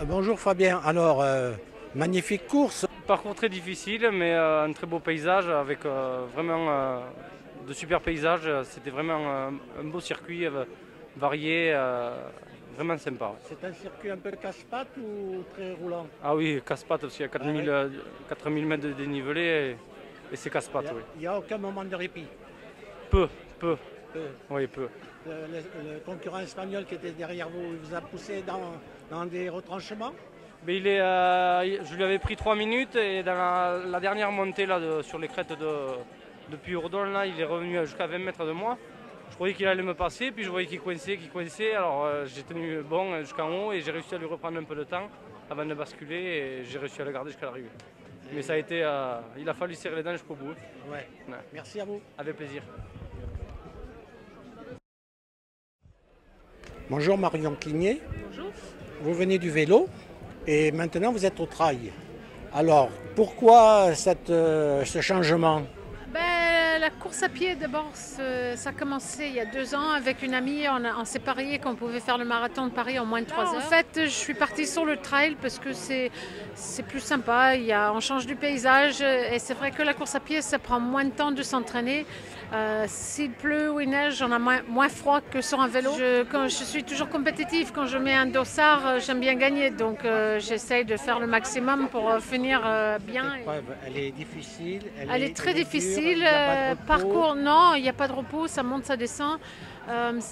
Bonjour Fabien, alors magnifique course. Parcours très difficile, mais un très beau paysage avec vraiment de super paysages. C'était vraiment un beau circuit varié, vraiment sympa. Ouais. C'est un circuit un peu casse-pattes ou très roulant? Ah oui, casse-pattes parce qu'il y a Ah oui. 4000 mètres de dénivelé et c'est casse-pattes, oui. Il n'y a aucun moment de répit. Peu, peu, Euh, oui, peu. le concurrent espagnol qui était derrière vous, il vous a poussé dans des retranchements? Mais je lui avais pris 3 minutes et dans la dernière montée là, sur les crêtes de Puy-Ordon, là, il est revenu jusqu'à 20 mètres de moi. Je croyais qu'il allait me passer, puis je voyais qu'il coinçait. Alors j'ai tenu bon jusqu'en haut et j'ai réussi à lui reprendre un peu de temps avant de basculer et j'ai réussi à le garder jusqu'à l'arrivée. Mais ça a été, il a fallu serrer les dents jusqu'au bout. Ouais. Ouais. Merci à vous. Avec plaisir. Bonjour Marion Cligné, Bonjour. vous venez du vélo et maintenant vous êtes au trail. Alors pourquoi ce changement? La course à pied, d'abord, ça a commencé il y a 2 ans avec une amie. On s'est parié qu'on pouvait faire le marathon de Paris en moins de 3 heures. En fait, je suis partie sur le trail parce que c'est plus sympa. On change du paysage et c'est vrai que la course à pied, ça prend moins de temps de s'entraîner. S'il pleut ou il neige, on a moins froid que sur un vélo. Quand je suis toujours compétitive. Quand je mets un dossard, j'aime bien gagner. Donc j'essaye de faire le maximum pour finir bien. L'épreuve, elle est difficile. Elle est très dure, difficile. il n'y a pas de repos. Parcours, non, il n'y a pas de repos, ça monte, ça descend.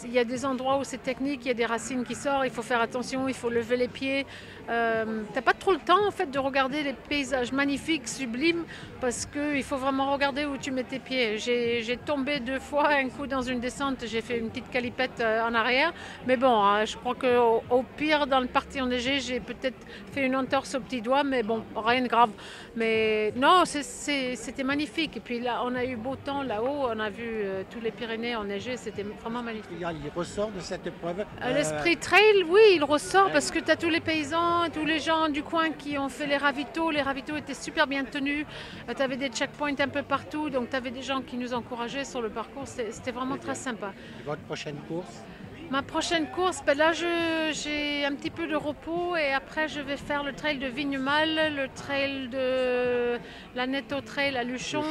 Il y a des endroits où c'est technique, il y a des racines qui sortent, il faut faire attention, il faut lever les pieds. T'as pas trop le temps en fait de regarder les paysages magnifiques, sublimes, parce qu'il faut vraiment regarder où tu mets tes pieds. J'ai tombé 2 fois, un coup dans une descente, j'ai fait une petite calipette en arrière. Mais bon, je crois qu'au pire, dans le parti enneigé, j'ai peut-être fait une entorse au petit doigt, mais bon, rien de grave. Mais non, c'était magnifique. Et puis là, on a eu beau temps là-haut, on a vu tous les Pyrénées enneigées, c'était vraiment magnifique. Il ressort de cette épreuve. L'esprit trail, oui, il ressort parce que tu as tous les paysans, tous les gens du coin qui ont fait les ravitaux. Les ravitaux étaient super bien tenus. Tu avais des checkpoints un peu partout, donc tu avais des gens qui nous encourageaient sur le parcours. C'était vraiment très sympa. Votre prochaine course? Ma prochaine course, là j'ai un petit peu de repos et après je vais faire le trail de Vignemal, le trail de la Netto Trail à Luchon.